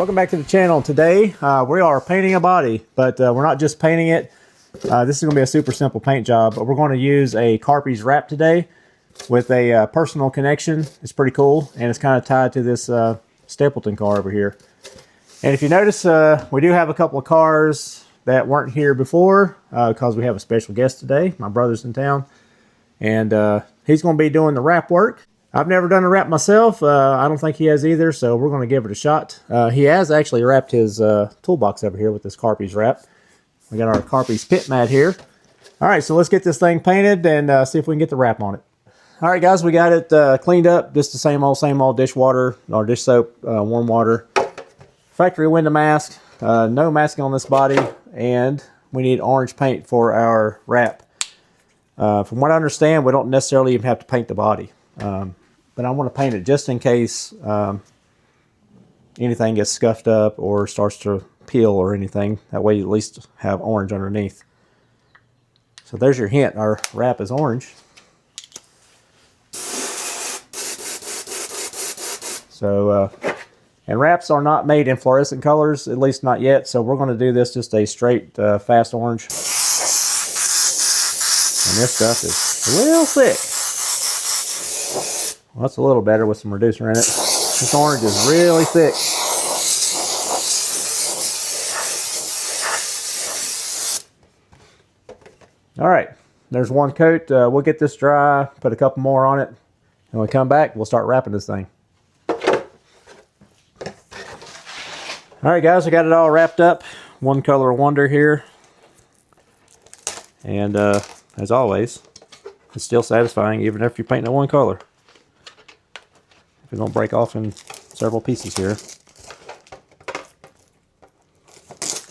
Welcome back to the channel. Today we are painting a body, but we're not just painting it. This is going to be a super simple paint job, but we're going to use a Carpy's wrap today with a personal connection. It's pretty cool, and it's kind of tied to this Stapleton car over here. And if you notice, we do have a couple of cars that weren't here before because we have a special guest today. My brother's in town, and he's going to be doing the wrap work. I've never done a wrap myself. I don't think he has either, so we're going to give it a shot. He has actually wrapped his toolbox over here with this Carpy's wrap. We got our Carpy's pit mat here. All right, so let's get this thing painted and see if we can get the wrap on it. All right, guys, we got it cleaned up. Just the same old dishwater or dish soap, warm water. Factory window mask. No masking on this body, and we need orange paint for our wrap. From what I understand, we don't necessarily even have to paint the body. But I want to paint it just in case anything gets scuffed up or starts to peel or anything. That way you at least have orange underneath. So there's your hint. Our wrap is orange. So, and wraps are not made in fluorescent colors, at least not yet. So we're going to do this just a straight fast orange. And this stuff is real thick. Well, that's a little better with some reducer in it. This orange is really thick. All right, there's one coat. We'll get this dry, put a couple more on it, and when we come back, we'll start wrapping this thing. All right, guys, I got it all wrapped up. One color wonder here. And as always, it's still satisfying even if you're painting it one color. It don't break off in several pieces here.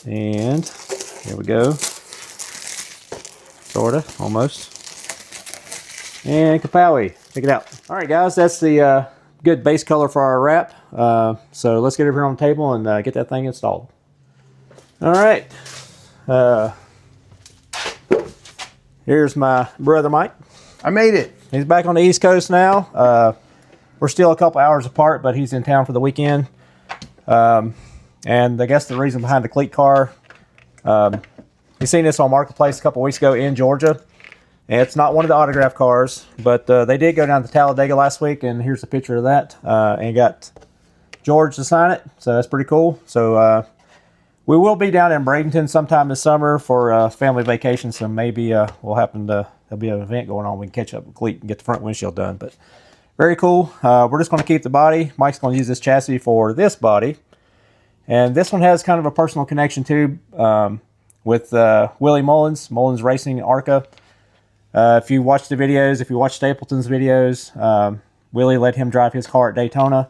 And here we go. Sorta, almost. And kapowie, check it out. All right, guys, that's the good base color for our wrap. So let's get it here on the table and get that thing installed. All right. Here's my brother Mike. I made it. He's back on the East Coast now. We're still a couple hours apart, but he's in town for the weekend. And I guess the reason behind the cleat car, you seen this on Marketplace a couple weeks ago in Georgia. And it's not one of the autograph cars, but they did go down to Talladega last week, and here's a picture of that. And got George to sign it, so that's pretty cool. So we will be down in Bradenton sometime this summer for a family vacation, so maybe we'll happen to, there'll be an event going on. We can catch up with Cleet and get the front windshield done. But very cool. We're just going to keep the body. Mike's going to use this chassis for this body. And this one has kind of a personal connection too with Willie Mullens Racing ARCA. If you watch the videos, if you watch Stapleton's videos, Willie let him drive his car at Daytona.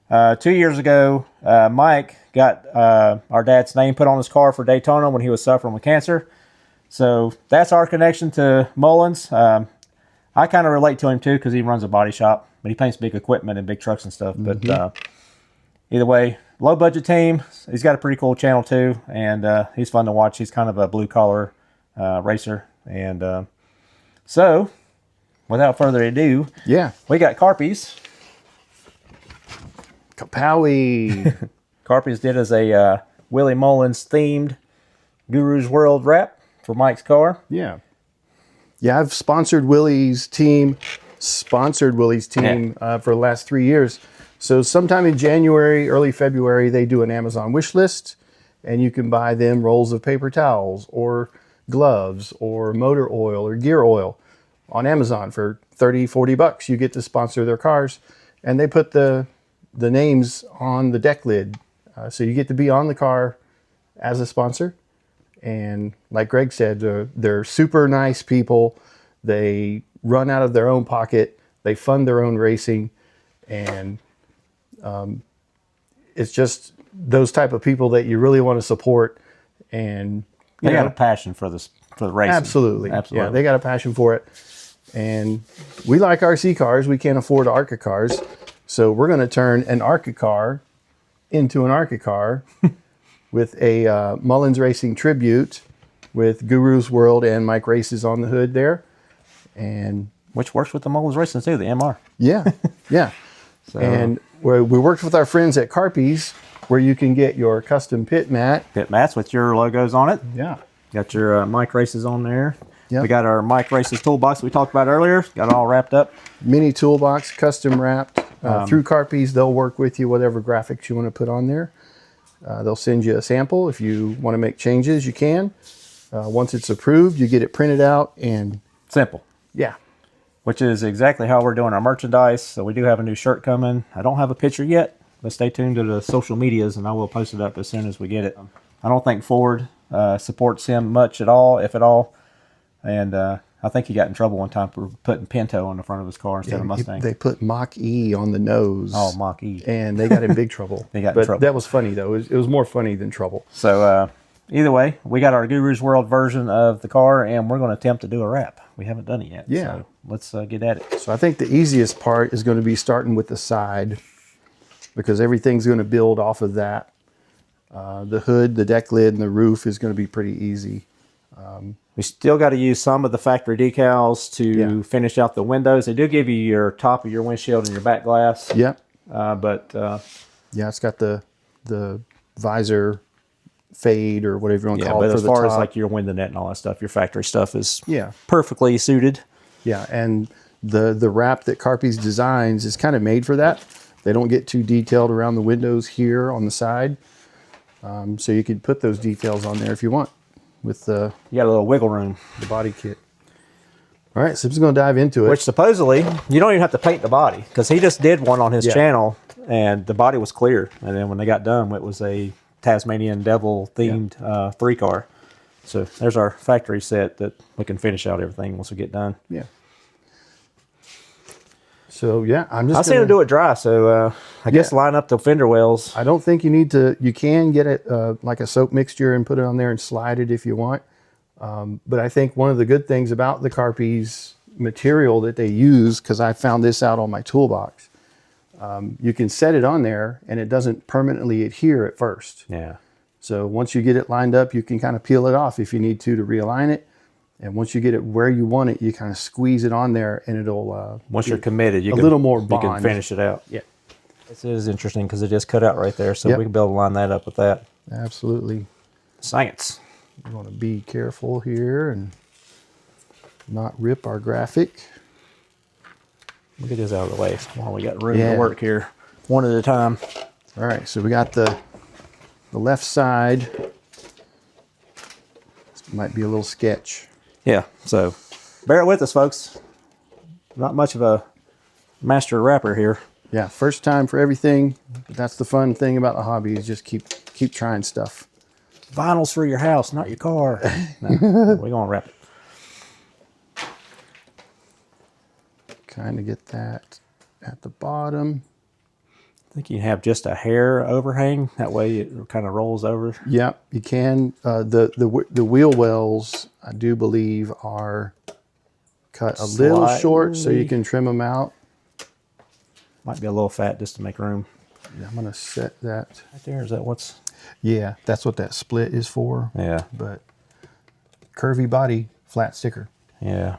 2 years ago, Mike got our dad's name put on his car for Daytona when he was suffering with cancer. So that's our connection to Mullens. I kind of relate to him too because he runs a body shop, but he paints big equipment and big trucks and stuff. Mm-hmm. But either way, low budget team. He's got a pretty cool channel too, and he's fun to watch. He's kind of a blue collar racer. And so, without further ado, yeah, we got Carpy's. Kapowie. Carpy's did as a Willie Mullens themed Guru's World wrap for Mike's car. Yeah. Yeah, I've sponsored Willie's team for the last 3 years. So sometime in January, early February, they do an Amazon wish list, and you can buy them rolls of paper towels or gloves or motor oil or gear oil on Amazon for 30, 40 bucks. You get to sponsor their cars, and they put the names on the deck lid. So you get to be on the car as a sponsor. And like Greg said, they're super nice people. They run out of their own pocket. They fund their own racing. And it's just those type of people that you really want to support. And they got a passion for the racing. Absolutely. Absolutely. Yeah, they got a passion for it. And we like RC cars. We can't afford ARCA cars. So we're going to turn an ARCA car into an ARCA car with a Mullens Racing tribute with Guru's World and Mike Races on the hood there. And which works with the Mullens Racing too, the MR. Yeah, yeah. So. And we worked with our friends at Carpy's where you can get your custom pit mat. Pit mats with your logos on it. Yeah. Got your Mike Races on there. Yep. We got our Mike Races toolbox we talked about earlier. Got it all wrapped up. Mini toolbox, custom wrapped. Through Carpy's, they'll work with you, whatever graphics you want to put on there. They'll send you a sample. If you want to make changes, you can. Once it's approved, you get it printed out and... Simple. Yeah. Which is exactly how we're doing our merchandise. So we do have a new shirt coming. I don't have a picture yet, but stay tuned to the social medias and I will post it up as soon as we get it. I don't think Ford supports him much at all, if at all. And I think he got in trouble one time for putting Pinto on the front of his car instead of Mustang. They put Mach-E on the nose. Oh, Mach-E. And they got in big trouble. They got in trouble. That was funny, though. It was more funny than trouble. So either way, we got our Guru's World version of the car, and we're going to attempt to do a wrap. We haven't done it yet. Yeah. So let's get at it. So I think the easiest part is going to be starting with the side, because everything's going to build off of that. The hood, the deck lid, and the roof is going to be pretty easy. We still got to use some of the factory decals to finish out the windows. They do give you your top of your windshield and your back glass. Yep. Yeah, it's got the visor fade or whatever you want to call it. But for as the far top. as like your window net and all that stuff, your factory stuff is Yeah. perfectly suited. Yeah, and the wrap that Carpy's designs is kind of made for that. They don't get too detailed around the windows here on the side. So you could put those details on there if you want with the You got a little wiggle room. body kit. All right, so I'm just going to dive into it. Which supposedly, you don't even have to paint the body, because he just did one on his channel, and the body was clear. And then when they got done, it was a Tasmanian Devil themed 3-car. So there's our factory set that we can finish out everything once we get done. Yeah. So yeah, I'm just. I seen him do it dry, so I guess line up the fender wells. I don't think you need to. You can get it like a soap mixture and put it on there and slide it if you want. But I think one of the good things about the Carpy's material that they use, because I found this out on my toolbox, you can set it on there and it doesn't permanently adhere at first. Yeah. So once you get it lined up, you can kind of peel it off if you need to realign it. And once you get it where you want it, you kind of squeeze it on there and it'll... Once you're committed, you little more you can bond. finish it out. Yeah. This is interesting because it just cut out right there, so Yep. we can be able to line that up with that. Absolutely. Science. You want to be careful here and not rip our graphic. We'll get this out of the way while we got room Yeah. to work here, one at a time. All right, so we got the left side. This might be a little sketch. Yeah, so bear with us, folks. Not much of a master rapper here. Yeah, first time for everything. But that's the fun thing about the hobby is just keep trying stuff. Vinyl's for your house, not your car. No, we're gonna wrap it. Kind of get that at the bottom. I think you can have just a hair overhang. That way it kind of rolls over. Yep, you can. The wheel wells, I do believe, are cut a little short, so you can trim them out. Might be a little fat just to make room. Yeah, I'm gonna set that. Right there, is that what's... Yeah, that's what that split is for. Yeah. But curvy body, flat sticker. Yeah.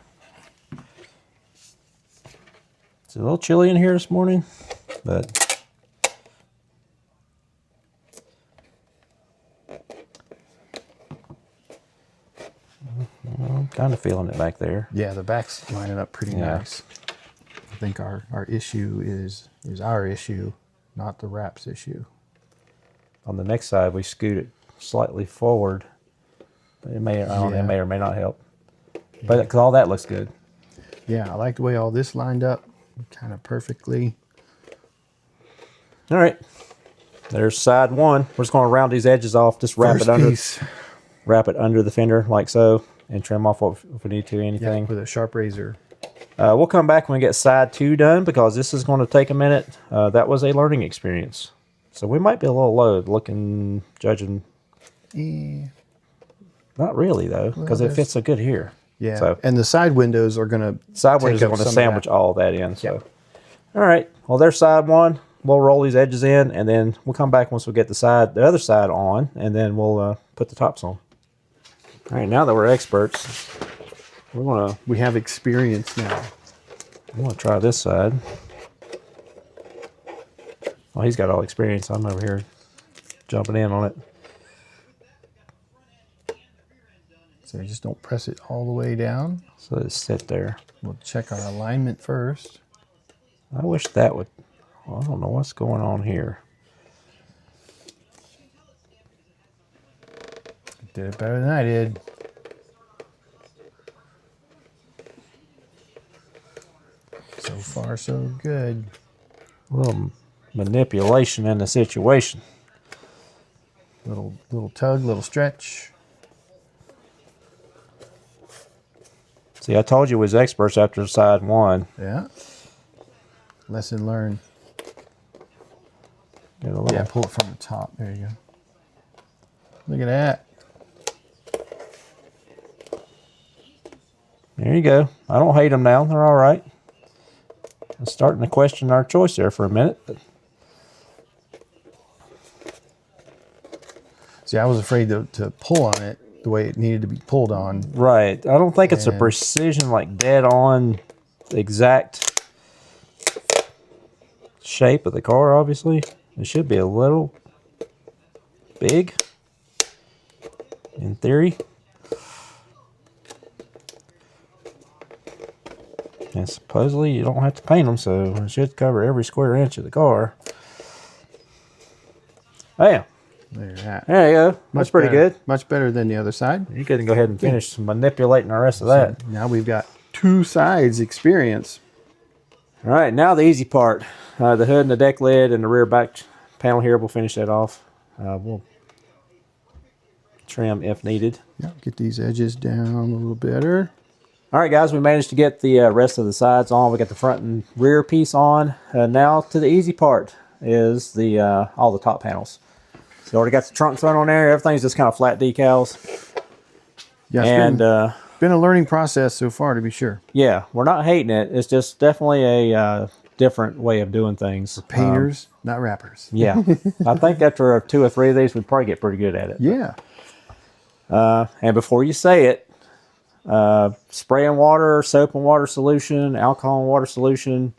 It's a little chilly in here this morning, but... I'm kind of feeling it back there. Yeah, the back's lining up pretty nice. I think our issue is our issue, not the wrap's issue. On the next side, we scoot it slightly forward. But it may, it may or may not help. But because all that looks good. Yeah, I like the way all this lined up kind of perfectly. All right. There's side one. We're just going to round these edges off. Just wrap First it under. piece. Wrap it under the fender like so, and trim off if we need to. Anything. Yeah, with a sharp razor. We'll come back when we get side two done because this is going to take a minute. That was a learning experience, so we might be a little low looking, judging. Not really though, because it fits so good here. Yeah, So and the side windows are going to side windows are going to sandwich all that in. So, all right. Well, there's side one. We'll roll these edges in, and then we'll come back once we get the other side on, and then we'll put the tops on. All right. Now that we're experts, we have experience now. I'm gonna try this side. Well, he's got all experience. I'm over here jumping in on it. So just don't press it all the way down. So it's sit there. We'll check our alignment first. I wish that would, well, I don't know what's going on here. Did it better than I did. So far, so good. A little manipulation in the situation. Little tug, little stretch. See, I told you we was experts after side one. Yeah. Lesson learned. Get a little, Yeah, pull it from the top. There you go. Look at that. There you go. I don't hate them now. They're all right. I'm starting to question our choice there for a minute. But See, I was afraid to pull on it the way it needed to be pulled on. right. I don't think it's a precision, like dead on exact shape of the car, obviously. It should be a little big in theory. And supposedly you don't have to paint them, so it should cover every square inch of the car. Bam. There's that. There you go. That's pretty better. good. Much better than the other side. You can go ahead and finish manipulating the rest of that. So now we've got two sides experience. All right, now the easy part. The hood and the deck lid and the rear back panel here, we'll finish that off. We'll trim if needed. Yeah, get these edges down a little better. All right, guys, we managed to get the rest of the sides on. We got the front and rear piece on. Now to the easy part is the all the top panels. So already got the trunk thrown on there. Everything's just kind of flat decals. Yeah, it's been a learning process so far, to be sure. Yeah, we're not hating it. It's just definitely a different way of doing things. Painters, not rappers. Yeah, I think after 2 or 3 of these, we'd probably get pretty good at it. Yeah. And before you say it, spray and water, soap and water solution, alcohol and water solution,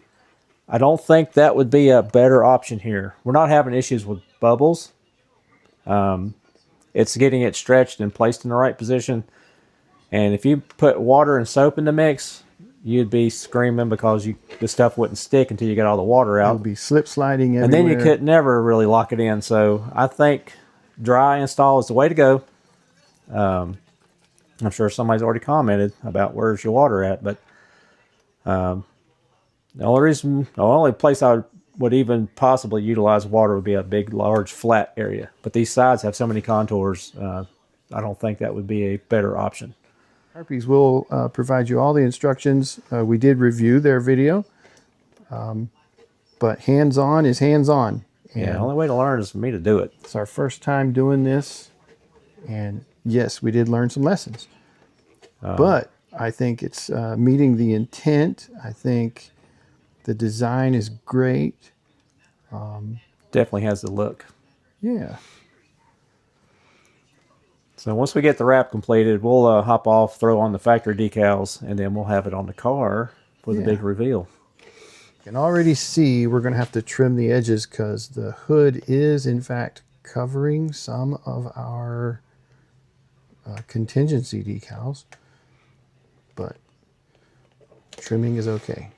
I don't think that would be a better option here. We're not having issues with bubbles. It's getting it stretched and placed in the right position. And if you put water and soap in the mix, you'd be screaming because the stuff wouldn't stick until you got all the water out. It'll be slip sliding everywhere. And then you could never really lock it in. So I think dry install is the way to go. I'm sure somebody's already commented about where's your water at, but the only place I would even possibly utilize water would be a big, large, flat area. But these sides have so many contours, I don't think that would be a better option. Carpys will provide you all the instructions. We did review their video, but hands-on is hands-on. Yeah, the only way to learn is for me to do it. It's our first time doing this, and yes, we did learn some lessons. But I think it's meeting the intent. I think the design is great. Definitely has the look. Yeah. So once we get the wrap completed, we'll hop off, throw on the factory decals, and then we'll have it on the car for the big reveal. You can already see we're going to have to trim the edges because the hood is, in fact, covering some of our contingency decals. But trimming is okay.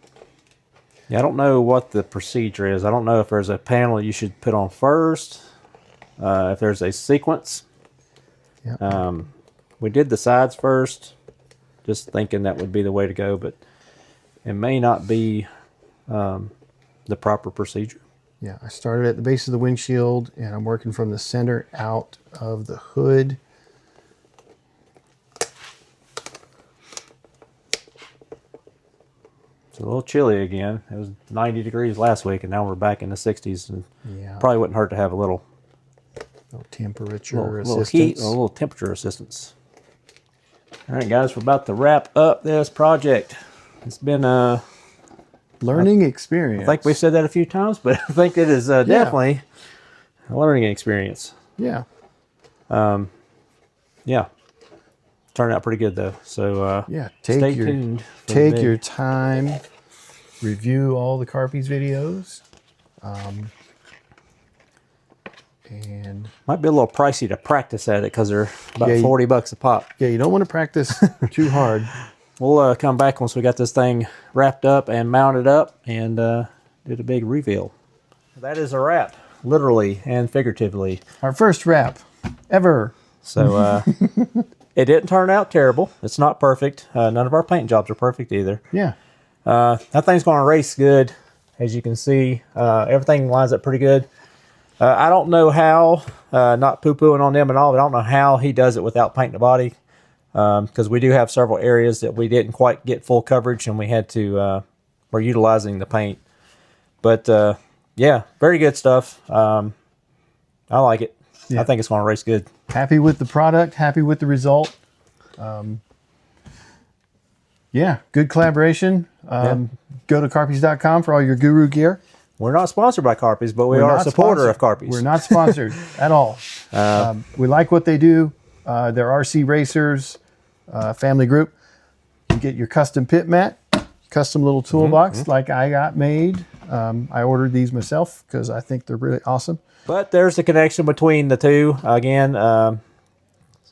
Yeah, I don't know what the procedure is. I don't know if there's a panel you should put on first, if there's a sequence. Yeah. We did the sides first, just thinking that would be the way to go, but it may not be the proper procedure. Yeah, I started at the base of the windshield, and I'm working from the center out of the hood. It's a little chilly again. It was 90 degrees last week, and now we're back in the 60s, and Yeah. probably wouldn't hurt to have a little Temperature little assistance. heat, or a little temperature assistance. All right, guys, we're about to wrap up this project. It's been a learning experience. I think we've said that a few times, but I think it is definitely a learning experience. Yeah. Yeah. Turned out pretty good, though. So Yeah. stay tuned. Take your time. Review all the Carpy's videos. And might be a little pricey to practice at it because they're about Yeah, 40 bucks a pop. yeah, you don't want to practice too hard. We'll come back once we got this thing wrapped up and mounted up and do the big reveal. That is a wrap, literally and figuratively. Our first wrap ever. So it didn't turn out terrible. It's not perfect. None of our paint jobs are perfect either. Yeah. That thing's going to race good. As you can see, everything lines up pretty good. I don't know how, not poo-pooing on them at all, but I don't know how he does it without painting the body. Because we do have several areas that we didn't quite get full coverage and we had to, we're utilizing the paint. But yeah, very good stuff. I like it. Yeah. I think it's going to race good. Happy with the product, happy with the result. Yeah, good collaboration. Go to carpys.com for all your guru gear. We're not sponsored by Carpy's, but we We're are a not supporter sponsored. of Carpy's. We're not sponsored at all. We like what they do. They're RC racers, family group. You get your custom pit mat, custom little toolbox like I got made. I ordered these myself because I think they're really awesome. But there's a connection between the two. Again,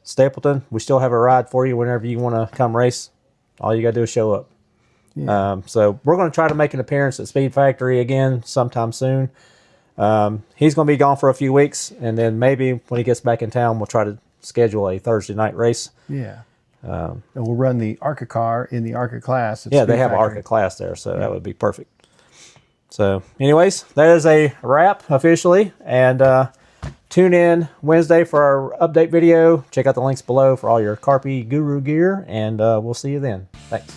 Stapleton, we still have a ride for you whenever you want to come race. All you got to do is show up. Yeah. So we're going to try to make an appearance at Speed Factory again sometime soon. He's going to be gone for a few weeks, and then maybe when he gets back in town, we'll try to schedule a Thursday night race. Yeah. And we'll run the ARCA car in the ARCA class. At Yeah, Speed they have an Factory. ARCA class there, so that would be perfect. So anyways, that is a wrap officially, and tune in Wednesday for our update video. Check out the links below for all your Carpy Guru gear, and we'll see you then. Thanks.